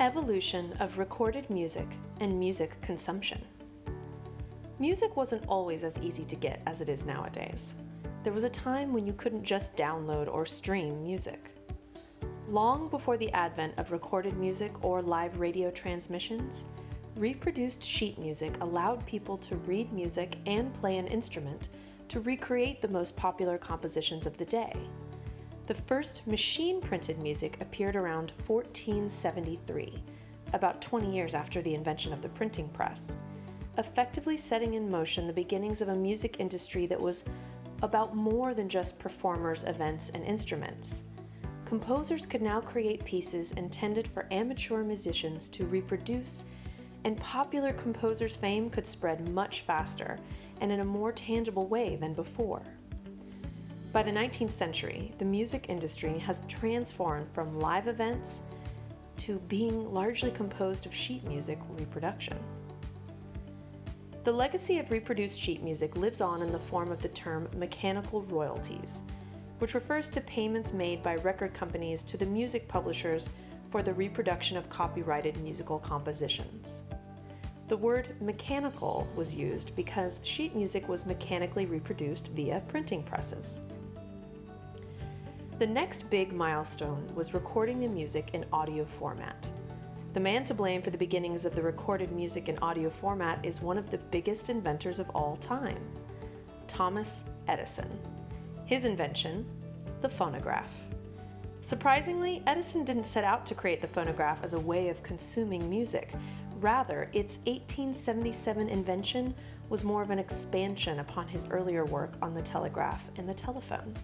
Evolution of recorded music and music consumption. Music wasn't always as easy to get as it is nowadays. There was a time when you couldn't just download or stream music. Long before the advent of recorded music or live radio transmissions, reproduced sheet music allowed people to read music and play an instrument to recreate the most popular compositions of the day. The first machine-printed music appeared around 1473, about 20 years after the invention of the printing press, effectively setting in motion the beginnings of a music industry that was about more than just performers, events, and instruments. Composers could now create pieces intended for amateur musicians to reproduce, and popular composers' fame could spread much faster and in a more tangible way than before. By the 19th century, the music industry has transformed from live events to being largely composed of sheet music reproduction. The legacy of reproduced sheet music lives on in the form of the term mechanical royalties, which refers to payments made by record companies to the music publishers for the reproduction of copyrighted musical compositions. The word mechanical was used because sheet music was mechanically reproduced via printing presses. The next big milestone was recording the music in audio format. The man to blame for the beginnings of the recorded music in audio format is one of the biggest inventors of all time, Thomas Edison. His invention, the phonograph. Surprisingly, Edison didn't set out to create the phonograph as a way of consuming music. Rather, its 1877 invention was more of an expansion upon his earlier work on the telegraph and the telephone.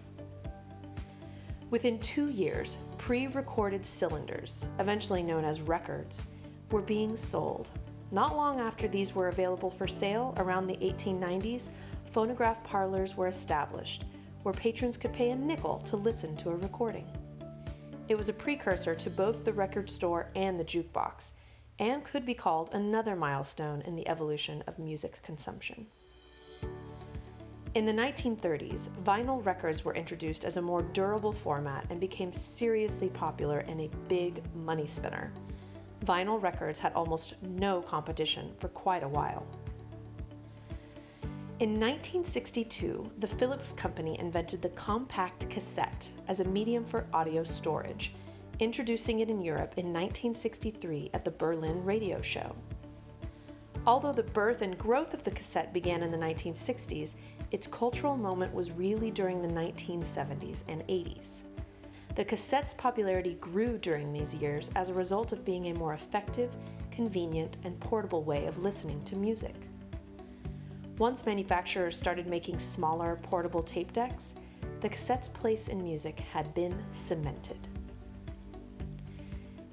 Within 2 years, pre-recorded cylinders, eventually known as records, were being sold. Not long after these were available for sale, around the 1890s, phonograph parlors were established, where patrons could pay a nickel to listen to a recording. It was a precursor to both the record store and the jukebox, and could be called another milestone in the evolution of music consumption. In the 1930s, vinyl records were introduced as a more durable format and became seriously popular and a big money spinner. Vinyl records had almost no competition for quite a while. In 1962, the Philips Company invented the compact cassette as a medium for audio storage, introducing it in Europe in 1963 at the Berlin Radio Show. Although the birth and growth of the cassette began in the 1960s, its cultural moment was really during the 1970s and 80s. The cassette's popularity grew during these years as a result of being a more effective, convenient, and portable way of listening to music. Once manufacturers started making smaller, portable tape decks, the cassette's place in music had been cemented.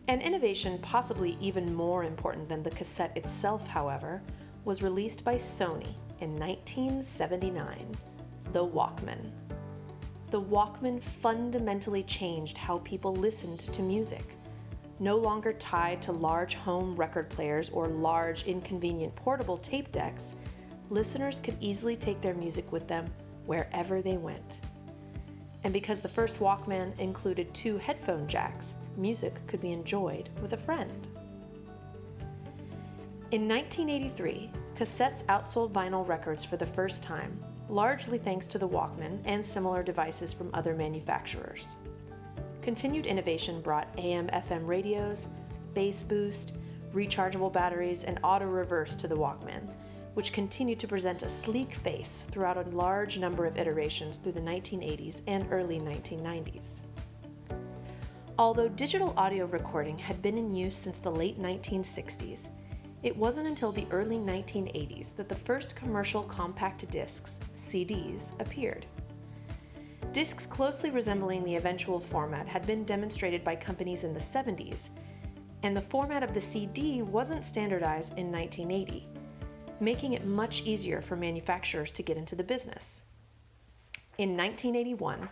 An innovation possibly even more important than the cassette itself, however, was released by Sony in 1979, the Walkman. The Walkman fundamentally changed how people listened to music. No longer tied to large home record players or large, inconvenient portable tape decks, listeners could easily take their music with them wherever they went. And because the first Walkman included 2 headphone jacks, music could be enjoyed with a friend. In 1983, cassettes outsold vinyl records for the first time, largely thanks to the Walkman and similar devices from other manufacturers. Continued innovation brought AM/FM radios, bass boost, rechargeable batteries, and auto reverse to the Walkman, which continued to present a sleek face throughout a large number of iterations through the 1980s and early 1990s. Although digital audio recording had been in use since the late 1960s, it wasn't until the early 1980s that the first commercial compact discs, CDs, appeared. Discs closely resembling the eventual format had been demonstrated by companies in the 70s, and the format of the CD wasn't standardized in 1980, making it much easier for manufacturers to get into the business. In 1981,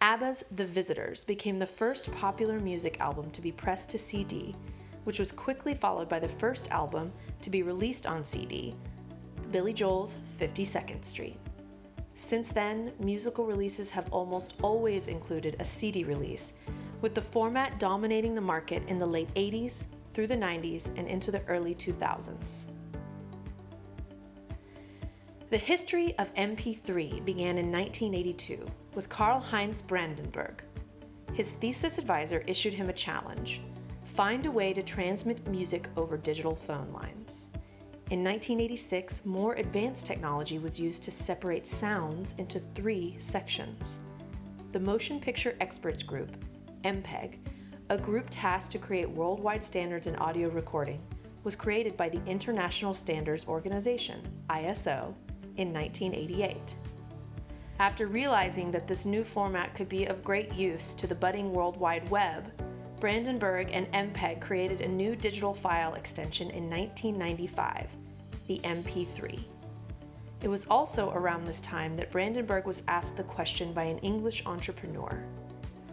ABBA's The Visitors became the first popular music album to be pressed to CD, which was quickly followed by the first album to be released on CD, Billy Joel's 52nd Street. Since then, musical releases have almost always included a CD release, with the format dominating the market in the late 80s, through the 90s and into the early 2000s. The history of MP3 began in 1982 with Karl-Heinz Brandenburg. His thesis advisor issued him a challenge: find a way to transmit music over digital phone lines. In 1986, more advanced technology was used to separate sounds into 3 sections. The Motion Picture Experts Group, MPEG, a group tasked to create worldwide standards in audio recording, was created by the International Standards Organization, ISO, in 1988. After realizing that this new format could be of great use to the budding World Wide Web, Brandenburg and MPEG created a new digital file extension in 1995, the MP3. It was also around this time that Brandenburg was asked the question by an English entrepreneur: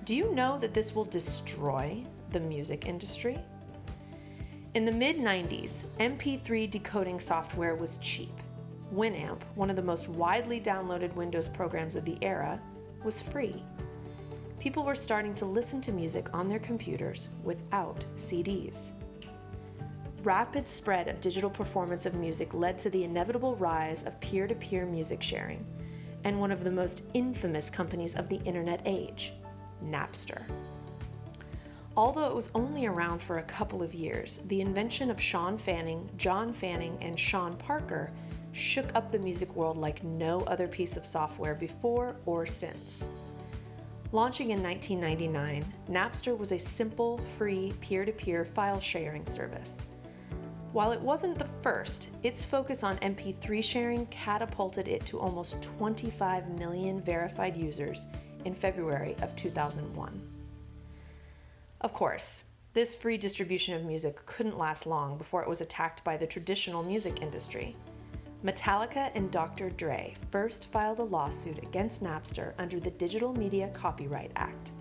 do you know that this will destroy the music industry? In the mid-90s, MP3 decoding software was cheap. Winamp, one of the most widely downloaded Windows programs of the era, was free. People were starting to listen to music on their computers without CDs. Rapid spread of digital performance of music led to the inevitable rise of peer-to-peer music sharing, and one of the most infamous companies of the internet age, Napster. Although it was only around for a couple of years, the invention of Sean Fanning, John Fanning, and Sean Parker shook up the music world like no other piece of software before or since. Launching in 1999, Napster was a simple, free, peer-to-peer file sharing service. While it wasn't the first, its focus on MP3 sharing catapulted it to almost 25 million verified users in February of 2001. Of course, this free distribution of music couldn't last long before it was attacked by the traditional music industry. Metallica and Dr. Dre first filed a lawsuit against Napster under the Digital Media Copyright Act,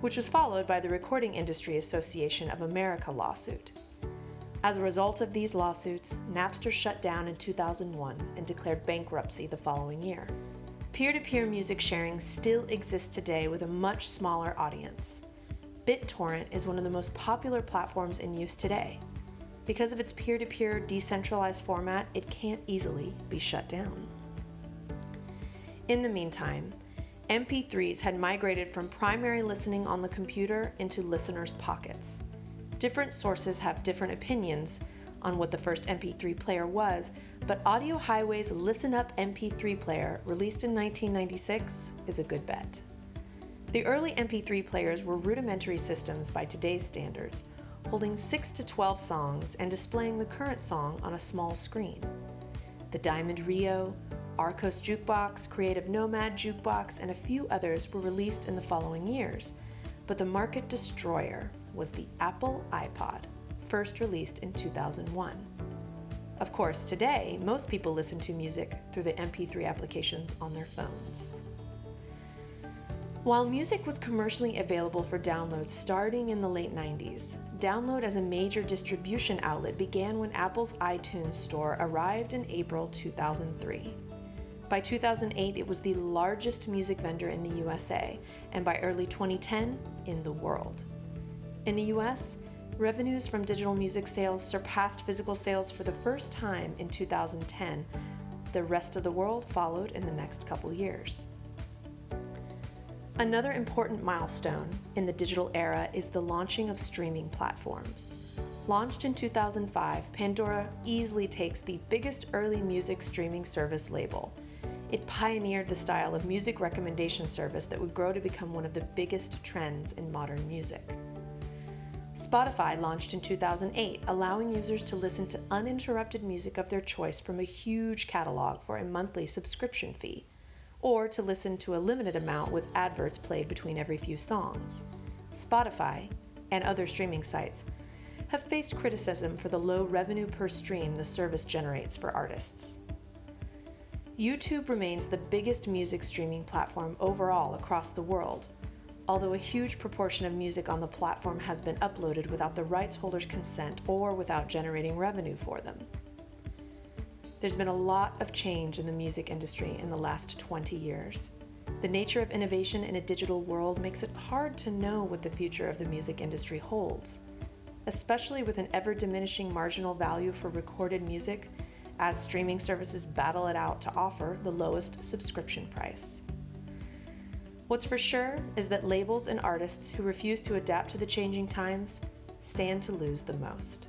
which was followed by the Recording Industry Association of America lawsuit. As a result of these lawsuits, Napster shut down in 2001 and declared bankruptcy the following year. Peer-to-peer music sharing still exists today with a much smaller audience. BitTorrent is one of the most popular platforms in use today. Because of its peer-to-peer decentralized format, it can't easily be shut down. In the meantime, MP3s had migrated from primary listening on the computer into listeners' pockets. Different sources have different opinions on what the first MP3 player was, but Audio Highway's Listen Up MP3 player, released in 1996, is a good bet. The early MP3 players were rudimentary systems by today's standards, holding 6 to 12 songs and displaying the current song on a small screen. The Diamond Rio, Arcos Jukebox, Creative Nomad Jukebox, and a few others were released in the following years, but the market destroyer was the Apple iPod, first released in 2001. Of course, today, most people listen to music through the MP3 applications on their phones. While music was commercially available for download starting in the late 90s, download as a major distribution outlet began when Apple's iTunes Store arrived in April 2003. By 2008, it was the largest music vendor in the USA, and by early 2010, in the world. In the US, revenues from digital music sales surpassed physical sales for the first time in 2010. The rest of the world followed in the next couple years. Another important milestone in the digital era is the launching of streaming platforms. Launched in 2005, Pandora easily takes the biggest early music streaming service label. It pioneered the style of music recommendation service that would grow to become one of the biggest trends in modern music. Spotify launched in 2008, allowing users to listen to uninterrupted music of their choice from a huge catalog for a monthly subscription fee, or to listen to a limited amount with adverts played between every few songs. Spotify, and other streaming sites, have faced criticism for the low revenue per stream the service generates for artists. YouTube remains the biggest music streaming platform overall across the world, although a huge proportion of music on the platform has been uploaded without the rights holder's consent or without generating revenue for them. There's been a lot of change in the music industry in the last 20 years. The nature of innovation in a digital world makes it hard to know what the future of the music industry holds, especially with an ever-diminishing marginal value for recorded music as streaming services battle it out to offer the lowest subscription price. What's for sure is that labels and artists who refuse to adapt to the changing times stand to lose the most.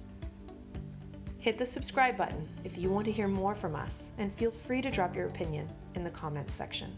Hit the subscribe button if you want to hear more from us, and feel free to drop your opinion in the comments section.